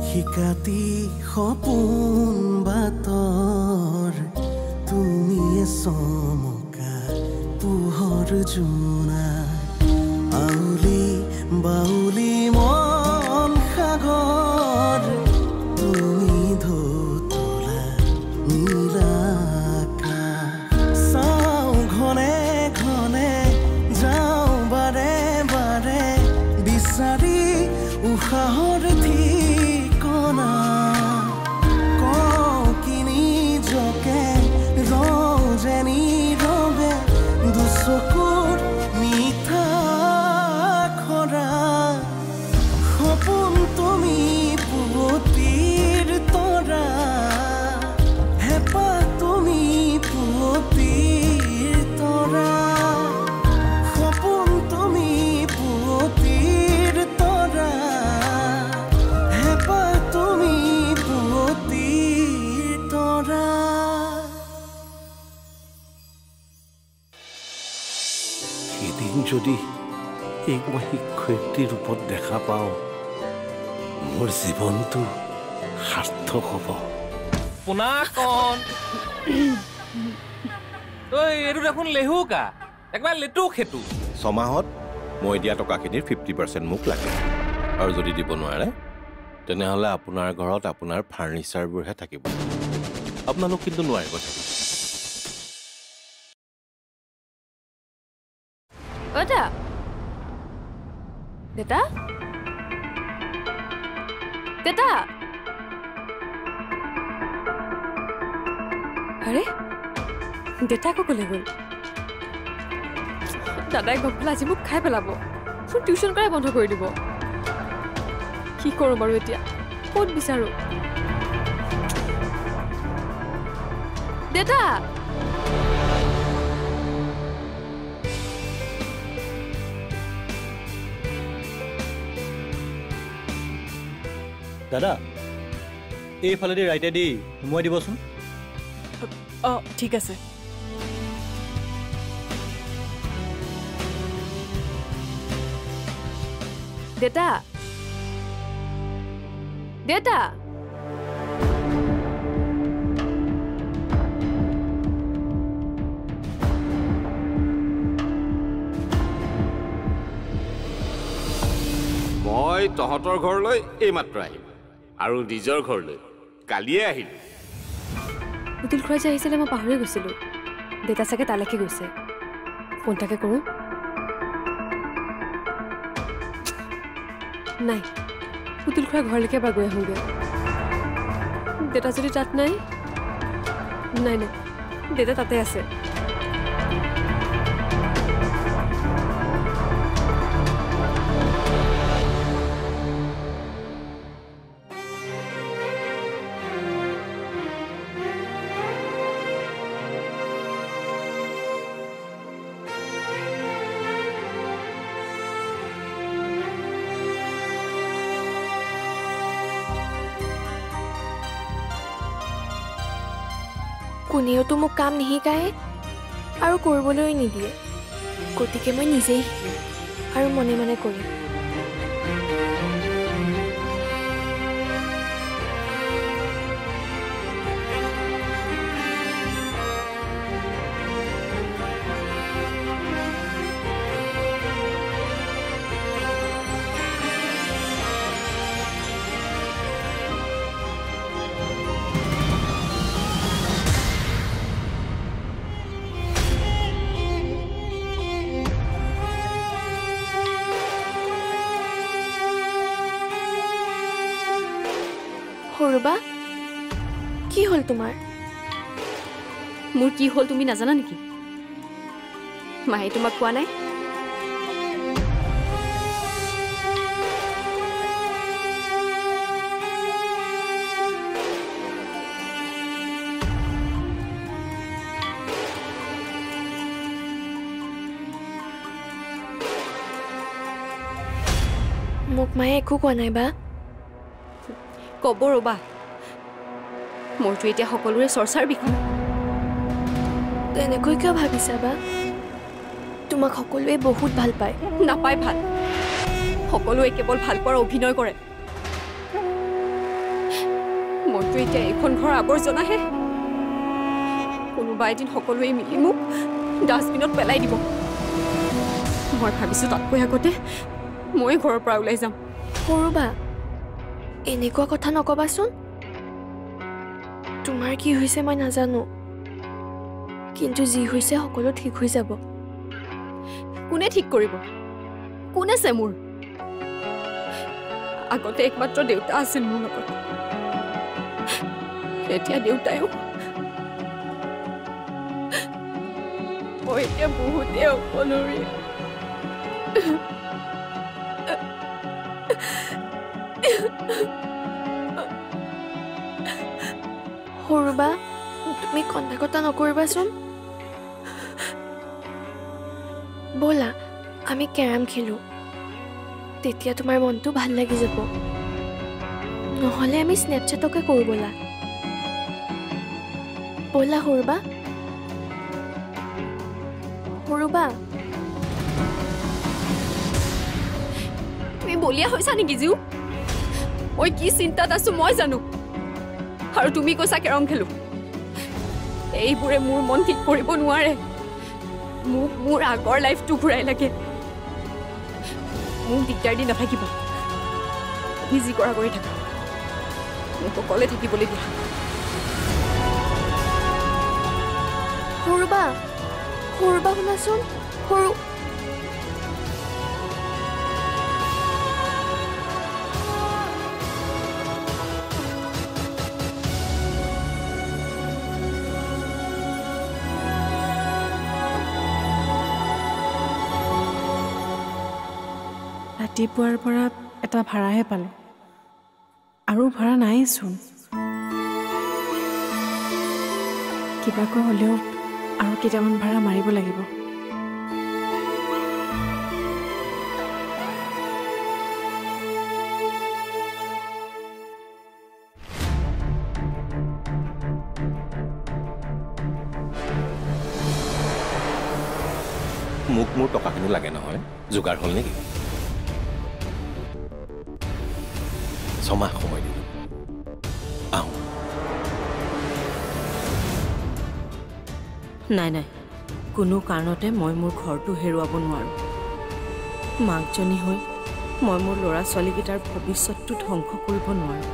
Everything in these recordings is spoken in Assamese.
শিকাতি সপোন বাতৰ তুমিয়ে চমকা পোহৰ জোনা আউলি বাউলি মন সাগৰ তুমি ধুতলা নীলা আকাশ চাওঁ ঘনে ঘনে যাওঁ বাৰে বাৰে বিচাৰি উশাহৰ ঠিকনা কওঁ কিনি জকে ৰজেনি ৰবে দুচকুৰ মিঠা খৰা সপোন তুমি পুৱতিৰ তৰা হেঁপাহ তুমি পুৱতিৰ তৰা সপোন তুমি পুৱতিৰ তৰা হেঁপাহ তুমি পুৱতিৰ তৰা এদিন যদি এক মই শিক্ষয়িত্ৰী ৰূপত দেখা পাওঁ মোৰ জীৱনটো সাৰ্থক হ'ব পুনাকন তই এইটো দেখোন লেহুকা একবাৰ লেটু খেতু 6 মাহত মই দিয়া টকাখিনিৰ 50% মোক লাগে আৰু যদি দিব নোৱাৰে তেনেহ'লে আপোনাৰ ঘৰত আপোনাৰ ফাৰ্নিচাৰবোৰহে থাকিব আপোনালোক কিন্তু নোৱাৰিব থাকিব Oda. Deta? Deta? Are? Deta ko kole gol. Dadai gopla আজি মোক খাই পেলাব। ফুল টিউশন কৰাই বন্ধ কৰি দিব। কি কৰো বাৰু এতিয়া? ক'ত বিচাৰো? Deta! দাদা এইফালেদি ৰাইটেদি সোমোৱাই দিবচোন ঠিক আছে দেতা দেতা মই তহঁতৰ ঘৰলৈ এইমাত্ৰ আহিম আৰু নিজৰ ঘৰলৈ কালিয়ে আহিলো পুতুল খুৰাই যে আহিছিলে মই পাহৰি গৈছিলোঁ দেতা চাগে তালৈকে গৈছে ফোনটাকে কৰোঁ নাই পুতুল খুৰাই ঘৰলৈকে এবাৰ গৈ আহোঁগৈ দেতা যদি তাত নাই নাই নাই দেতা তাতে আছে কোনেওতো মোক কাম নিশিকায় আৰু কৰিবলৈ নিদিয়ে গতিকে মই নিজেই শিকিম আৰু মনে মনে কৰিম সৰুবা কি হ'ল তোমাৰ মোৰ কি হ'ল তুমি নাজানা নেকি মায়ে তোমাক কোৱা নাই মোক মায়ে একো কোৱা নাই বা কব ৰবা মোৰটো এতিয়া সকলোৰে চৰ্চাৰ বিষয় তেনেকৈ কিয় ভাবিছা বা তোমাক সকলোৱে বহুত ভাল পায় নাপায় ভাল সকলোৱে কেৱল ভাল পোৱাৰ অভিনয় কৰে মইতো এতিয়া এইখন ঘৰ আৱৰ্জনাহে কোনোবা এদিন সকলোৱে মিলি মোক ডাষ্টবিনত পেলাই দিব মই ভাবিছো তাতকৈ আগতে মই ঘৰৰ পৰা ওলাই যাম সৰুবা এনেকুৱা কথা নকবাচোন তোমাৰ কি হৈছে মই নাজানো কিন্তু যি হৈছে সকলো ঠিক হৈ যাব কোনে ঠিক কৰিব কোন আছে মোৰ আগতে একমাত্ৰ দেউতা আছিল মোৰ লগত এতিয়া দেউতায়ো মই এতিয়া বহুতে অকলৰে সৰুবা তুমি কন্দা কটা নকৰিবাচোন ব'লা আমি কেৰাম খেলো তেতিয়া তোমাৰ মনটো ভাল লাগি যাব নহ'লে আমি স্নেপচেটকে কৰো ব'লা ব'লা সৰুবা সৰুবা তুমি বলিয়া হৈছা নেকি জিউ মই কি চিন্তাত আছো মই জানো আৰু তুমি কৈছা কেৰম খেলো এইবোৰে মোৰ মন ঠিক কৰিব নোৱাৰে মোক মোৰ আগৰ লাইফটো ঘূৰাই লাগে মোক দিগদাৰ দি নাথাকিব তুমি যি কৰা কৰি থাকা মোক অকলে থাকিবলৈ দিয়া সৰুবা সৰুবা শুনাচোন সৰু ৰাতিপুৱাৰ পৰা এটা ভাড়াহে পালোঁ আৰু ভাড়া নাইচোন কিবাকৈ হ'লেও আৰু কেইটামান ভাড়া মাৰিব লাগিব মোক মোৰ টকাখিনি লাগে নহয় যোগাৰ হ'ল নেকি 6 মাহ সময় দিলোঁ আহোঁ নাই নাই কোনো কাৰণতে মই মোৰ ঘৰটো হেৰুৱাব নোৱাৰোঁ মাকজনী হৈ মই মোৰ ল'ৰা ছোৱালীকেইটাৰ ভৱিষ্যতটো ধ্বংস কৰিব নোৱাৰোঁ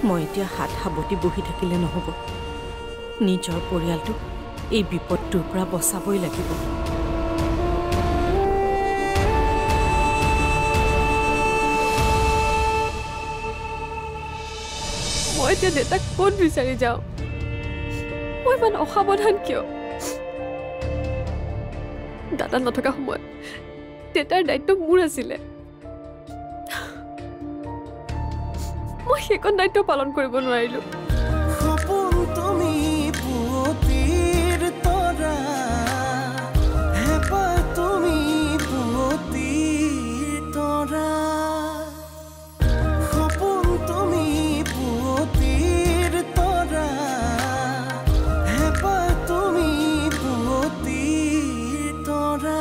মই এতিয়া হাত সাৱটি বহি থাকিলে নহ'ব নিজৰ পৰিয়ালটোক এই বিপদটোৰ পৰা বচাবই লাগিব মই এতিয়া দেউতাক ক'ত বিচাৰি যাওঁ মই ইমান অসাৱধান কিয় দাদা নথকা সময়ত দেউতাৰ দায়িত্ব মোৰ আছিলে মই সেইকণ দায়িত্ব পালন কৰিব নোৱাৰিলোঁ সপোন তুমি পুৱতিৰ তৰা হেঁপাহ তুমি পুৱতিৰ তৰা সপোন তুমি পুৱতিৰ তৰা হেঁপাহ তুমি পুৱতিৰ তৰা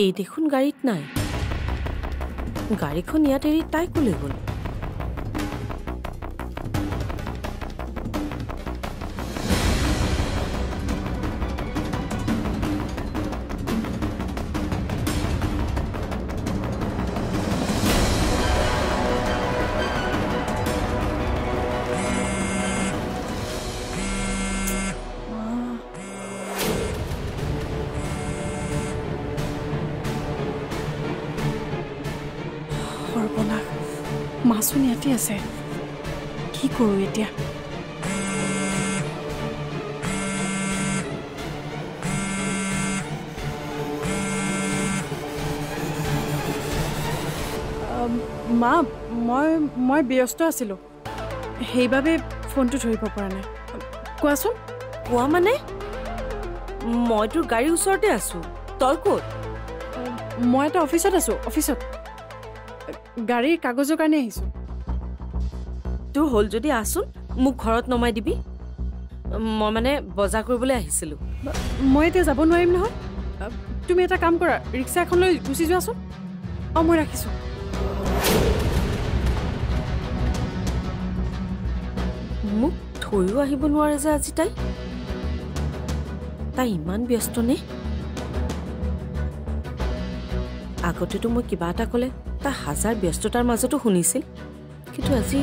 এই দেখোন গাড়ীত নাই গাড়ীখন ইয়াত এৰি তাই ক'লৈ গ'ল সৰ্বনাশ মাছুন ইয়াতে আছে কি কৰোঁ এতিয়া মা মই ব্যস্ত আছিলোঁ সেইবাবে ফোনটো ধৰিব পৰা নাই কোৱাচোন কোৱা মানে মই তোৰ গাড়ীৰ ওচৰতে আছোঁ তই ক'ত মই এটা অফিচত আছোঁ অফিচত গাড়ীৰ কাগজৰ কাৰণে আহিছোঁ তোৰ হ'ল যদি আছোন মোক ঘৰত নমাই দিবি মই মানে বজাৰ কৰিবলৈ আহিছিলোঁ মই এতিয়া যাব নোৱাৰিম নহয় তুমি এটা কাম কৰা ৰিক্সা এখন লৈ গুচি যোৱাচোন মই ৰাখিছোঁ মোক থৈও আহিব নোৱাৰে যে আজি তাই ইমান ব্যস্ত নে আগতেতো মই কিবা এটা ক'লে তাই হাজাৰ ব্যস্ততাৰ মাজতো শুনিছিল কিন্তু আজি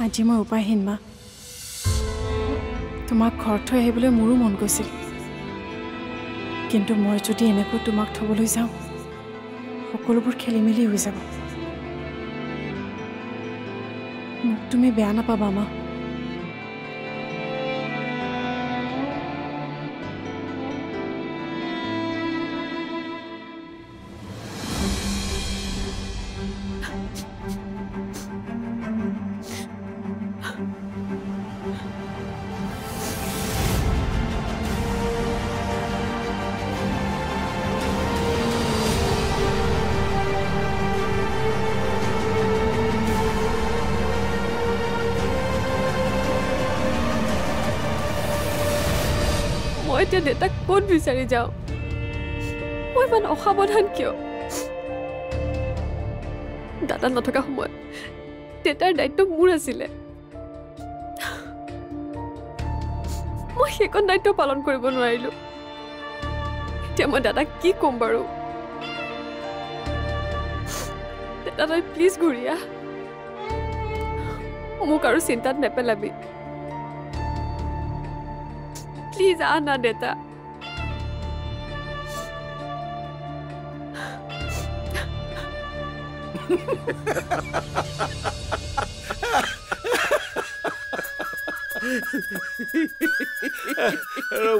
আজি মই উপায়হীন মা তোমাক ঘৰত থৈ আহিবলৈ মোৰো মন গৈছিল কিন্তু মই যদি এনেকৈ তোমাক থ'বলৈ যাওঁ সকলোবোৰ খেলি মেলি হৈ যাব মোক তুমি বেয়া নাপাবা মা মই এতিয়া দেউতাক ক'ত বিচাৰি যাওঁ মই ইমান অসাৱধান কিয় দাদা নথকা সময়ত দেউতাৰ দায়িত্ব মোৰ আছিলে মই সেইকণ দায়িত্ব পালন কৰিব নোৱাৰিলোঁ এতিয়া মই দাদাক কি ক'ম বাৰু দাদা তই প্লিজ ঘূৰি আহ মোক আৰু চিন্তাত নেপেলাবি প্লিজ আহ না দেউতা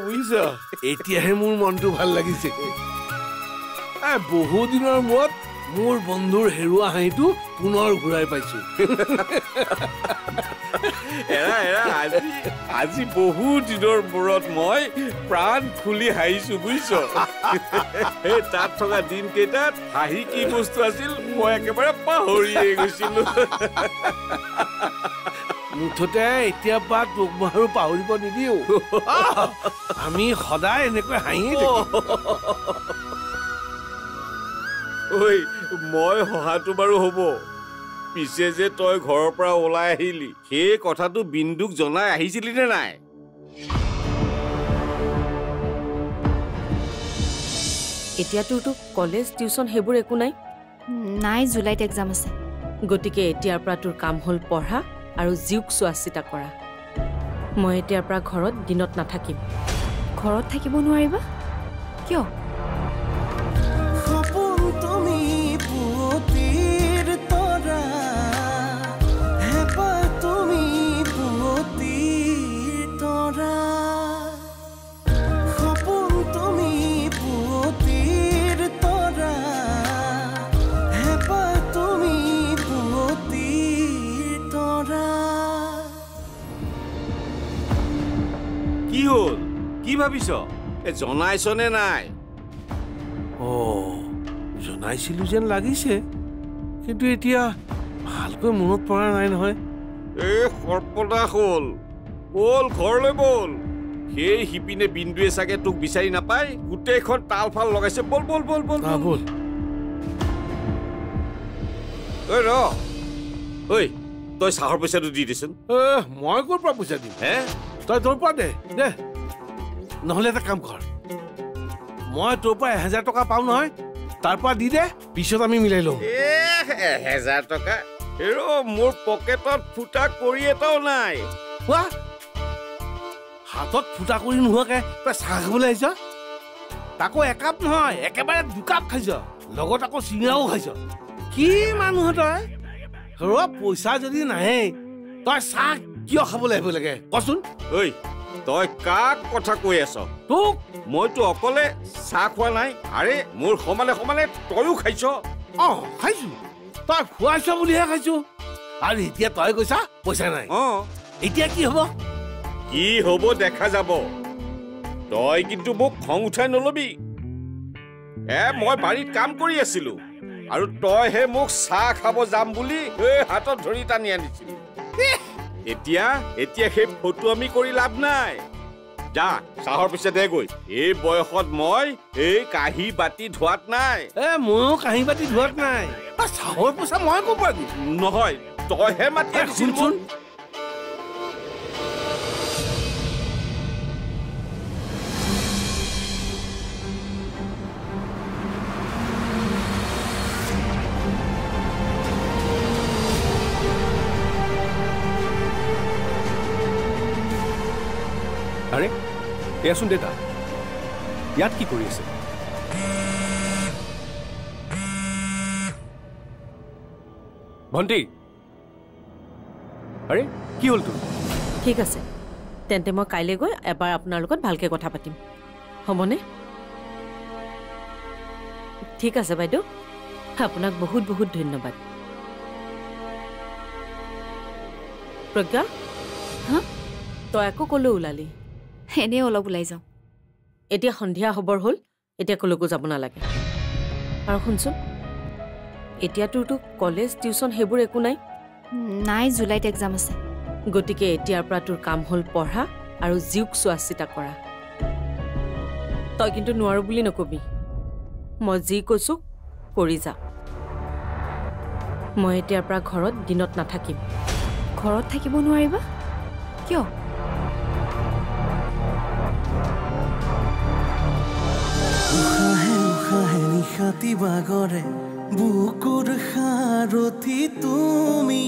বুজিছ এতিয়াহে মোৰ মনটো ভাল লাগিছে বহু দিনৰ মূৰত মোৰ বন্ধুৰ হেৰুৱা হাঁহিটো পুনৰ ঘূৰাই পাইছো আজি বহু দিনৰ মূৰত মই প্ৰাণ খুলি হাঁহিছো বুজিছ এই তাত থকা দিন কেইটাত হাঁহি কি বস্তু আছিল মই একেবাৰে পাহৰিয়ে গৈছিলো মুঠতে এতিয়া পৰা তোক মই আৰু পাহৰিব নিদিও আমি সদায় এনেকৈ হাঁহিয়ে থাকিম ঐ মই হহাটো বাৰু হ'ব পিছে যে তই ঘৰৰ পৰা ওলাই আহিলি সেই কথাটো বিন্দুক জনাই আহিছিলি নে নাই এতিয়া তোৰতো কলেজ টিউচন সেইবোৰ একো নাই জুলাইত এক্সাম আছে গতিকে এতিয়াৰ পৰা তোৰ কাম হ'ল পঢ়া আৰু জীউক চোৱা চিতা কৰা মই এতিয়াৰ পৰা ঘৰত দিনত নাথাকিম ঘৰত থাকিব নোৱাৰিবা কিয় সপোন তুমি পুৱতিৰ তৰা হেঁপাহ তুমি পুৱতিৰ তৰা সপোন তুমি পুৱতিৰ তৰা হেঁপাহ তুমি পুৱতিৰ তৰা কি হ'ল কি ভাবিছ জনাইছনে নাই জনাইছিলো যেন লাগিছে কিন্তু এতিয়া ভালকৈ মনত পৰা নাই নহয় এই সৰ্বনাশ হ'ল বল ঘৰলৈ বল সেই শিপিনে বিন্দুৱে চাগে তোক বিচাৰি নাপায় গোটেইখন তাল ফাল লগাইছে বল বল বল বল বল ঐ ৰ ঐ তই চাহৰ পইচাটো দি দেচোন মই ক'ৰ পৰা পইচা দিম হে তই তোৰ পৰা দে নহ'লে এটা কাম কৰ মই তোৰ পৰা 1000 টকা পাওঁ নহয় তাৰ পৰা দি দে পিছত আমি মিলাই লওঁ 1000 টকা হেৰো মোৰ পকেটত ফুটা কৰি এটাও নাই কোৱা হাতত ফুটা কৰি নোহোৱাকে তই চাহ খাবলৈ আহিছ তাকো একাপ নহয় একেবাৰে 2 কাপ খাইছ লগত আকৌ চিঙৰাও খাইছ কি মানুহ তই হেৰ পইচা যদি নাহে তই চাহ কিয় খাবলৈ আহিব লাগে কচোন ঐ তই কাক কথা কৈ আছ তোক মইতো অকলে চাহ খোৱা নাই আৰে মোৰ সমানে সমানে তয়ো খাইছ খাইছো তই খুৱাইছ বুলিহে খাইছো আৰু এতিয়া তই কৈছা পইচা নাই এতিয়া কি হব কি হব দেখা যাব তই কিন্তু মোক খং উঠাই নলবি মই বাৰীত কাম কৰি আছিলো আৰু তইহে মোক চাহ খাব যাম বুলি হাতত ধৰি টানি আনিছিলি এতিয়া সেই ফটো আমি কৰি লাভ নাই যা চাহৰ পিছে দে গৈ এই বয়সত মই এই কাঁহী বাতি ধোৱাত নাই ময়ো কাঁহী বাতি ধোৱাত নাই চাহৰ পইচা মই ক'ৰ পৰা দিম নহয় তইহে মাতি আনিছিলি আৰে এয়াচোন দেতা ইয়াত কি কৰি আছে ভণ্টি আৰে কি হ'ল তোৰ ঠিক আছে তেন্তে মই কাইলৈ গৈ এবাৰ আপোনাৰ লগত ভালকৈ কথা পাতিম হ'বনে ঠিক আছে বাইদেউ আপোনাক বহুত বহুত ধন্যবাদ প্ৰজ্ঞা তই আকৌ ক'লৈ ওলালি এনেই অলপ ওলাই যাওঁ এতিয়া সন্ধিয়া হ'বৰ হ'ল এতিয়া ক'লৈকো যাব নালাগে আৰু শুনচোন এতিয়া তোৰতো কলেজ টিউচন সেইবোৰ একো নাই জুলাইত এক্সাম আছে গতিকে এতিয়াৰ পৰা তোৰ কাম হ'ল পঢ়া আৰু জীউক চোৱা চিতা কৰা তই কিন্তু নোৱাৰো বুলি নকবি মই যি কৈছো কৰি যা মই এতিয়াৰ পৰা ঘৰত দিনত নাথাকিম ঘৰত থাকিব নোৱাৰিবা কিয় উশাহে নিশাতি বাগৰে বুকুৰ সাৰথি তুমি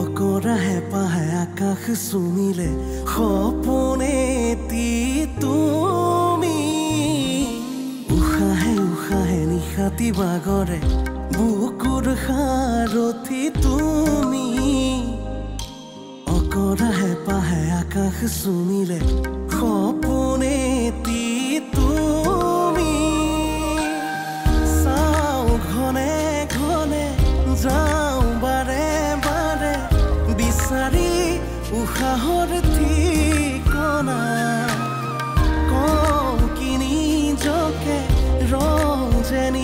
অকৰা হেঁপাহে আকাশ চুমিলে সপোনেতি তুমি উশাহে নিশাতি বাগৰে বুকুৰ সাৰথি তুমি অকৰা হেঁপাহে আকাশ চুমিলে সপোনেতি তুমি চাওঁ ঘনে ঘনে যাওঁ বাৰে বাৰে বিচাৰি উশাহৰ ঠিকনা কওঁ কি নিজকে ৰওঁ যেনি